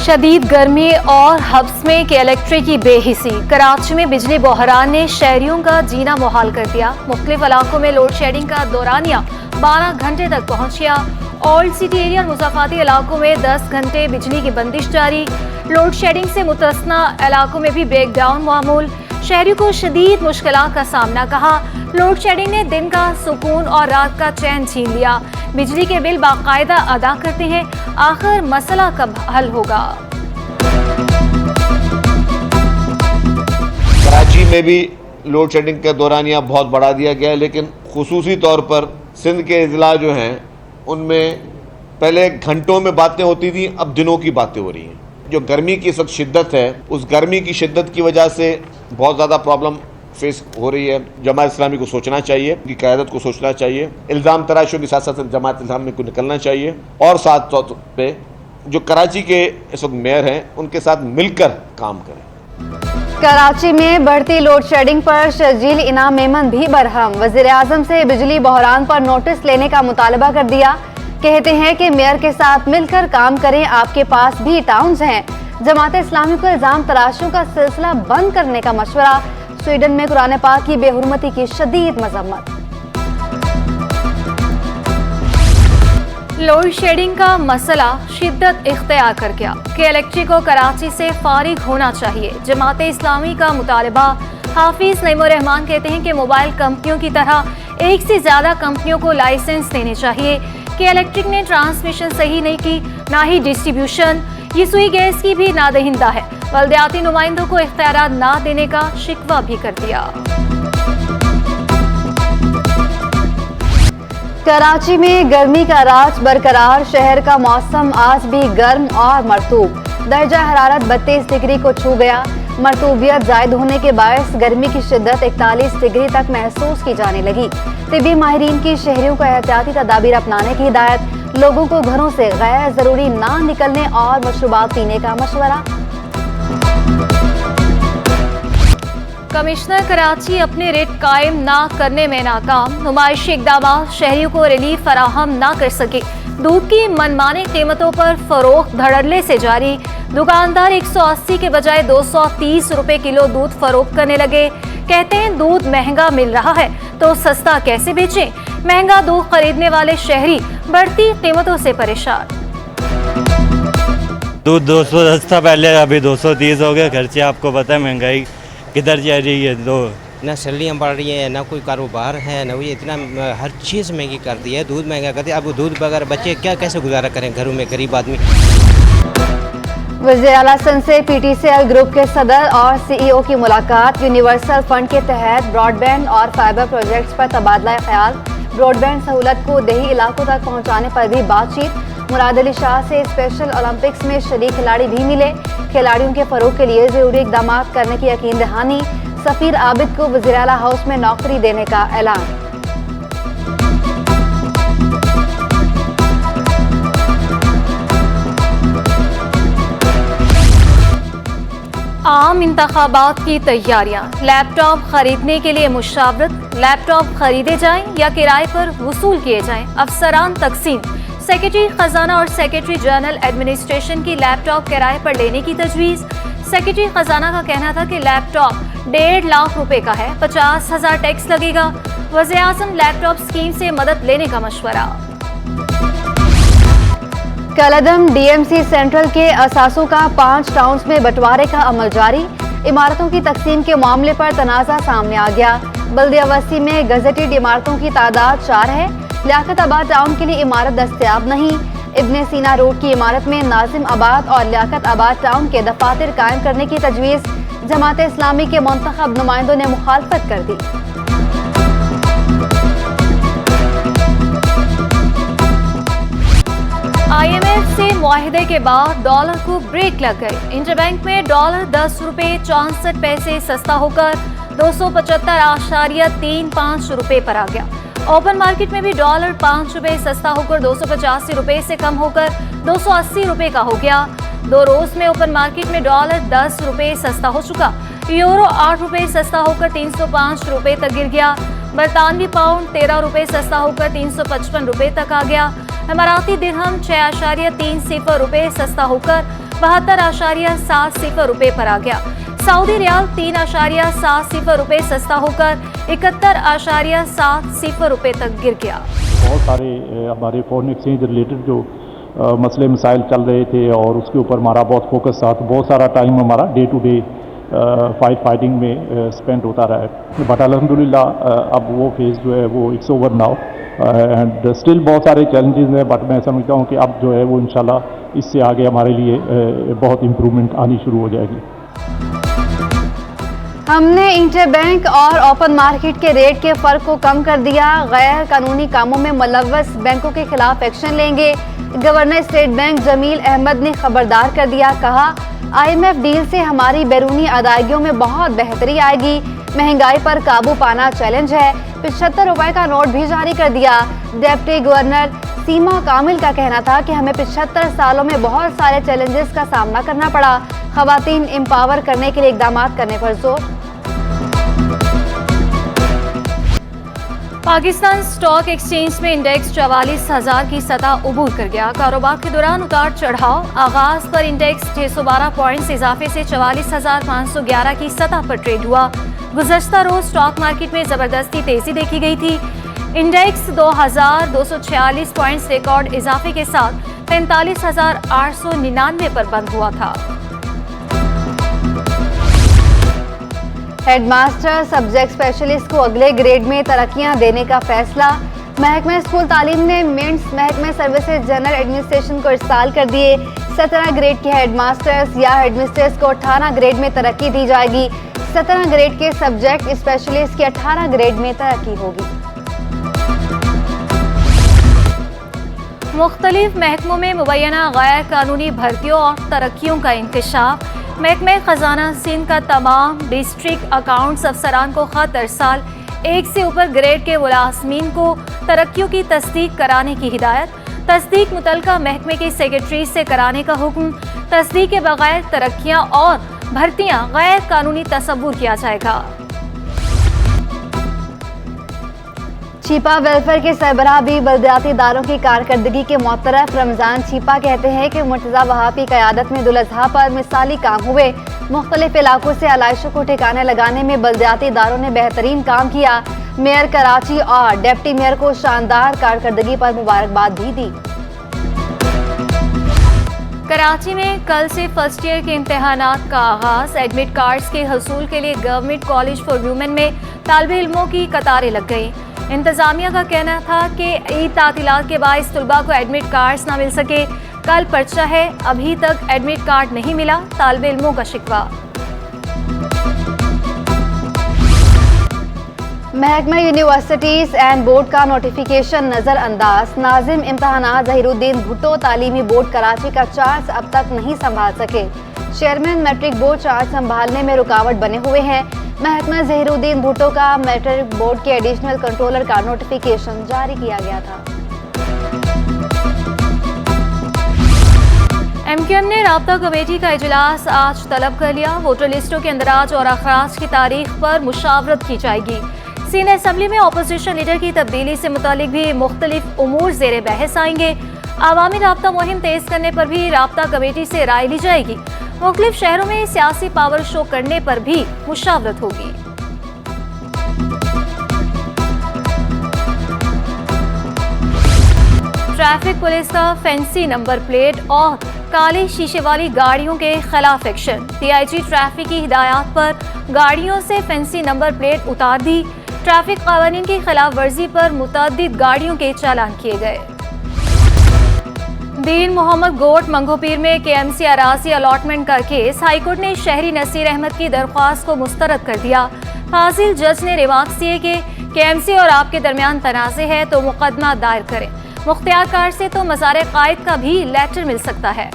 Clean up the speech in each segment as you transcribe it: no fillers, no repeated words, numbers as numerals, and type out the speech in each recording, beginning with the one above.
शदीद गर्मी और हब्स में इलेक्ट्रिक की बेहिसी। कराची में बिजली बहरान ने शहरियों का जीना मुहाल कर दिया। मुख्तलिफ इलाकों में लोड शेडिंग का दौरानिया 12 घंटे तक पहुंच गया। ओल्ड सिटी एरिया और मुजाफाती इलाकों में 10 घंटे बिजली की बंदिश जारी। लोड शेडिंग से मुतसना इलाकों में भी ब्रेकडाउन मामूल। शहरियों को शदीद मुश्किलात का सामना कहा। लोड शेडिंग ने दिन का सुकून और रात का चैन छीन लिया। बिजली के बिल बाकायदा अदा करते हैं, आखिर मसला कब हल होगा? कराची में भी लोड शेडिंग का दौरानिया बहुत बढ़ा दिया गया है, लेकिन खुसूसी तौर पर सिंध के अजला जो हैं उनमें पहले घंटों में बातें होती थी, अब दिनों की बातें हो रही हैं। जो गर्मी की इस वक्त शिद्दत है, उस गर्मी की शिद्दत की वजह से बहुत ज़्यादा प्रॉब्लम फेस हो रही है। जमात इस्लामी को सोचना चाहिए, उनकी क़यादत को सोचना चाहिए, इल्ज़ाम तराशियों के साथ साथ जमात इस्लामी को निकलना चाहिए और साथ साथ पे जो कराची के इस वक्त मेयर हैं उनके साथ मिलकर काम करें। कराची में बढ़ती लोड शेडिंग पर शर्जील इनाम मेमन भी बरहम। वज़ीर-ए-आज़म से बिजली बहरान पर नोटिस लेने का मुतालबा कर दिया। कहते हैं कि मेयर के साथ मिलकर काम करें, आपके पास भी टाउन्स हैं। जमात इस्लामी को इल्जाम तराशियों का सिलसिला बंद करने का मशवरा। स्वीडन में कुरान पाक की बेहुरमती की शदीद मजम्मत। लोड शेडिंग का मसला शिद्दत इख्तियार कर गया कि इलेक्ट्रिक को कराची से फारिग होना चाहिए। जमात इस्लामी का मुतालबा। हाफिज नईमुर्रहमान कहते हैं कि मोबाइल कंपनियों की तरह एक से ज्यादा कंपनियों को लाइसेंस देने चाहिए कि इलेक्ट्रिक ने ट्रांसमिशन सही नहीं की, ना ही डिस्ट्रीब्यूशन। ये सुई गैस की भी नादहिंदा है। बल्दियाती नुमाइंदों को इख्तियारात ना देने का शिकवा भी कर दिया। कराची में गर्मी का राज बरकरार। शहर का मौसम आज भी गर्म और मरतूब। दर्जा हरारत 32 डिग्री को छू गया। मरतूबियत जायद होने के बायस गर्मी की शिद्दत 41 डिग्री तक महसूस की जाने लगी। तिब्बी माहिरीन की शहरियों को एहतियाती तदाबीर अपनाने की हिदायत। लोगों को घरों से गैर जरूरी ना निकलने और मशरूबात पीने का मशवरा। कमिश्नर कराची अपने रेट कायम ना करने में नाकाम। नुमाइशी इक़दाम शहरियों को रिलीफ फराहम ना कर सके। दूध की मनमानी कीमतों पर फरोख्त धड़ल्ले से जारी। दुकानदार 180 के बजाय 230 रुपए किलो दूध फरोख्त करने लगे। कहते हैं दूध महंगा मिल रहा है तो सस्ता कैसे बेचें? महंगा दूध खरीदने वाले शहरी बढ़ती कीमतों से परेशान। दूध 200 सस्ता पहले, अभी 230 हो गया। खर्चे आपको पता है महंगाई किधर जा रही है। तो ना सैलरियाँ बढ़ रही हैं, ना कोई कारोबार है, ना ये इतना हर चीज़ महंगी कर दी है। दूध महंगा कर दिया। अब दूध बगैर बच्चे क्या कैसे गुजारा करें घरों में, गरीब आदमी। वज़ीर-ए-आला से PTCL ग्रुप के सदर और CEO की मुलाकात। यूनिवर्सल फंड के तहत ब्रॉडबैंड और फाइबर प्रोजेक्ट्स पर तबादला ख्याल। ब्रॉडबैंड सहूलत को देही इलाकों तक पहुँचाने पर भी बातचीत। मुराद अली शाह से स्पेशल ओलंपिक्स में शरीक खिलाड़ी भी मिले। खिलाड़ियों के फरोग के लिए जरूरी इकदाम करने की यकीन दहानी। सफीर आबिद को वज़ीर-ए-आला हाउस में नौकरी देने का ऐलान। आम इंतखाबात की तैयारियां। लैपटॉप खरीदने के लिए मुशावरत। लैपटॉप खरीदे जाएं या किराए पर वसूल किए जाएं। अफसरान तकसीम। सेक्रेटरी खजाना और सेक्रेटरी जनरल एडमिनिस्ट्रेशन की लैपटॉप किराए पर लेने की तजवीज़। सेक्रेटरी खजाना का कहना था कि लैपटॉप 1.5 लाख रुपए का है, 50,000 टैक्स लगेगा। वज़ीर-ए-आज़म लैपटॉप स्कीम से मदद लेने का मशवरा। कलअदम DMC सेंट्रल के असासों का 5 टाउन्स में बंटवारे का अमल जारी। इमारतों की तकसीम के मामले पर तनाज़ा सामने आ गया। बल्दिया वसी में गजेटेड इमारतों की तादाद 4 है। लियाकत आबाद टाउन के लिए इमारत दस्तयाब नहीं। इब्ने सीना रोड की इमारत में नाजिम आबाद और लियाकत आबाद टाउन के दफातर कायम करने की तजवीज़। जमात इस्लामी के मुंतखब नुमाइंदों ने मुखालफत कर दी। IMF से मुआहिदे के बाद डॉलर को ब्रेक लग गई। इंटरबैंक में डॉलर 10 रुपए 64 पैसे सस्ता होकर 275.35 रुपए पर आ गया। ओपन मार्केट में भी डॉलर 5 रुपए सस्ता होकर 285 रुपए से कम होकर 280 रुपए का हो गया। 2 रोज में ओपन मार्केट में डॉलर 10 रुपए सस्ता हो चुका। यूरो 8 रुपए सस्ता होकर 305 रुपए तक गिर गया। बरतानवी पाउंड 13 रुपए सस्ता होकर 355 रुपए तक आ गया। इमाराती दिरहम 6.30 रुपए सस्ता होकर 72.70 रुपए पर आ गया। सऊदी रियाल 3.70 रुपए सस्ता होकर 71.70 रुपए तक गिर गया। बहुत सारे हमारे फॉरेन एक्सचेंज रिलेटेड जो मसले मसाइल चल रहे थे और उसके ऊपर हमारा बहुत फोकस था, तो बहुत सारा टाइम हमारा डे टू डे फाइटिंग में स्पेंड होता रहा है। बट अल्हम्दुलिल्लाह अब वो फेज़ जो है वो it's over now and still बहुत सारे चैलेंजेस हैं, बट मैं समझता हूँ कि अब जो है वो इंशाल्लाह इससे आगे हमारे लिए बहुत इम्प्रूवमेंट आनी शुरू हो जाएगी। हमने इंटरबैंक और ओपन मार्केट के रेट के फर्क को कम कर दिया। गैर कानूनी कामों में मुलव्वस बैंकों के खिलाफ एक्शन लेंगे। Governor state bank Jameel Ahmed ने खबरदार कर दिया, कहा IMF डील से हमारी बैरूनी अदायगियों में बहुत बेहतरी आएगी। महंगाई पर काबू पाना चैलेंज है। 75 रुपए का नोट भी जारी कर दिया। डिप्टी गवर्नर सीमा कामिल का कहना था कि हमें 75 सालों में बहुत सारे चैलेंजेस का सामना करना पड़ा। खवातीन एम्पावर करने के लिए इकदाम करने पर जोर। पाकिस्तान स्टॉक एक्सचेंज में इंडेक्स 44,000 की सतह उबूर कर गया। कारोबार के दौरान उतार चढ़ाव। आगाज पर इंडेक्स 612 पॉइंट्स इजाफे से 44,511 की सतह पर ट्रेड हुआ। गुज़श्ता रोज स्टॉक मार्केट में जबरदस्ती तेजी देखी गई थी। इंडेक्स 2,246 पॉइंट्स रिकॉर्ड इजाफे के साथ 45,899 पर बंद हुआ था। हेडमास्टर सब्जेक्ट स्पेशलिस्ट को अगले ग्रेड में तरक्कियां देने का फैसला। महकमा स्कूल तालीम ने मिंट्स महकमा सर्विसेज जनरल एडमिनिस्ट्रेशन को इरसाल कर दिए। 17 ग्रेड के हेडमास्टर्स या हेडमिस्ट्रेस को 18 ग्रेड में तरक्की दी जाएगी। 17 ग्रेड के सब्जेक्ट स्पेशलिस्ट की 18 ग्रेड में तरक्की होगी। मुख्तलिफ महकमों में मुबैना गैर कानूनी भर्तियों और तरक्कियों का इंकशाफ। महकमा खजाना सिंध का तमाम डिस्ट्रिक्ट अकाउंट्स अफसरान को खत अरसाल। 1 से ऊपर ग्रेड के मुलाजमीन को तरक्कियों की तस्दीक कराने की हिदायत। तस्दीक मुतलका महकमे के सेक्रेटरी से कराने का हुक्म। तस्दीक के बगैर तरक्कियां और भर्तियां गैर कानूनी तस्वुर किया जाएगा। छिपा वेलफेयर के सरबराह भी बल्दियाती इदारों की कारकर्दगी के मुतरफ। रमजान छिपा कहते हैं कि मुर्तज़ा वहाब की क़यादत में दुलअज़हा पर मिसाली काम हुए। मुख्तलिफ इलाकों से आलाइशों को ठिकाने लगाने में बल्दियाती इदारों ने बेहतरीन काम किया। मेयर कराची और डिप्टी मेयर को शानदार कारकर्दगी पर मुबारकबाद भी दी। कराची में कल से फर्स्ट ईयर के इम्तहानात का आगाज। एडमिट कार्ड्स के हसूल के लिए गवर्नमेंट कॉलेज फॉर वुमेन में तालिब इल्मों की कतारें लग गई। इंतजामिया का कहना था कि ईद तातीलात के बाइस तुलबा को एडमिट कार्ड्स ना मिल सके। कल पर्चा है, अभी तक एडमिट कार्ड नहीं मिला, तालिब इल्मों का शिकवा। महकमा यूनिवर्सिटीज एंड बोर्ड का नोटिफिकेशन नजरअंदाज। नाजिम इम्तहानात ज़हीरुद्दीन भुट्टो तालीमी बोर्ड कराची का चार्ज अब तक नहीं संभाल सके। चेयरमैन मैट्रिक बोर्ड चार्ज संभालने में रुकावट बने हुए हैं। महकमा ज़हीरुद्दीन भुट्टो का मैट्रिक बोर्ड के एडिशनल कंट्रोलर का नोटिफिकेशन जारी किया गया था। MQM ने राब्ता कमेटी का इजलास आज तलब कर लिया। वोटर लिस्टों के अंदराज और अखराज की तारीख पर मुशावरत की जाएगी। सीनियर असेंबली में अपोजिशन लीडर की तब्दीली से मुतालिक भी मुख्तलिफ उमूर ज़ेरे बहस आएंगे। आवामी राब्ता मुहिम तेज करने पर भी राब्ता कमेटी से राय ली जाएगी। मुख्तलिफ शहरों में सियासी पावर शो करने पर भी मुशावरत होगी। ट्रैफिक पुलिस का फैंसी नंबर प्लेट और काले शीशे वाली गाड़ियों के खिलाफ एक्शन। DIG ट्रैफिक की हिदायत पर गाड़ियों से फैंसी नंबर प्लेट उतार दी। ट्रैफिक कानून की खिलाफ वर्जी पर मुतअद्दिद गाड़ियों के चालान किए गए। दीन मोहम्मद गोट मंगोपीर में KMC अराजी अलॉटमेंट का केस। हाईकोर्ट ने शहरी नसीर अहमद की दरख्वास्त को मुस्तरद कर दिया। फाजिल जज ने रिमार्क्स दिए कि KMC और आपके दरमियान तनाज़े है तो मुकदमा दायर करें। मुख्तियार कार से तो मज़ार कायद का भी लेटर मिल सकता है।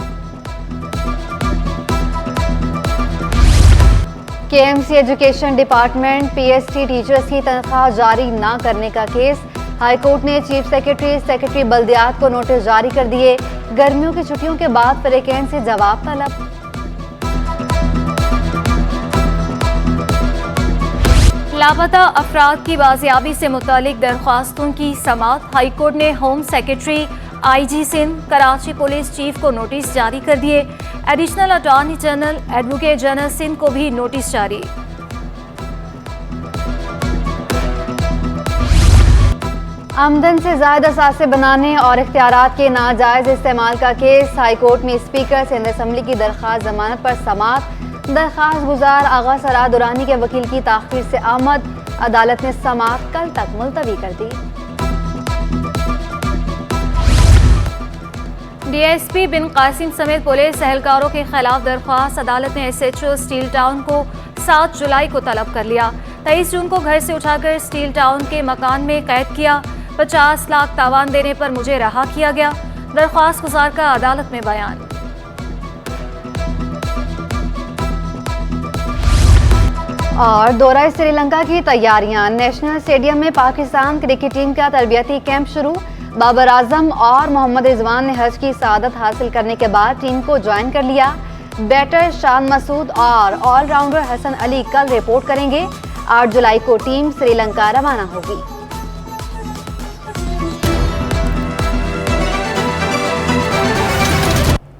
KMC education department PST teachers की तनख्वाह जारी न करने का केस। हाईकोर्ट ने चीफ सेक्रेटरी बल्दियात को नोटिस जारी कर दिए। गर्मियों की छुट्टियों के बाद वैकेंसी जवाब तलब। लापता अफराद की बाजियाबी से मुतालिक दरख्वास्तों की समाअत। हाईकोर्ट ने home secretary IG Sindh, Karachi police chief को नोटिस जारी कर दिए। Additional attorney general advocate general Sindh को भी नोटिस जारी। आमदन से ज़ायद असासे बनाने और इख्तियारात के नाजायज़ इस्तेमाल का केस। हाईकोर्ट में स्पीकर सिंध असम्बली की दरख्वास्त जमानत पर समाअत। दरख्वास्त गुजार आगा सरार दुरानी के वकील की ताख़ीर से आमद। अदालत ने समाअत कल तक मुलतवी कर दी। डीएसपी बिन कासिम समेत पुलिस एहलकारों के खिलाफ दरख्वास्त। अदालत ने SHO स्टील टाउन को 7 जुलाई को तलब कर लिया। 23 जून को घर से उठाकर स्टील टाउन के मकान में कैद किया। 50 लाख तावान देने पर मुझे रहा किया गया। दरख्वास्त गुजार का अदालत में बयान। और दौरा श्रीलंका की तैयारियां। नेशनल स्टेडियम में पाकिस्तान क्रिकेट टीम का तरबियती कैंप शुरू। बाबर आजम और मोहम्मद रिजवान ने हज की सआदत हासिल करने के बाद टीम को ज्वाइन कर लिया। बैटर शान मसूद और ऑलराउंडर हसन अली कल रिपोर्ट करेंगे। 8 जुलाई को टीम श्रीलंका रवाना होगी।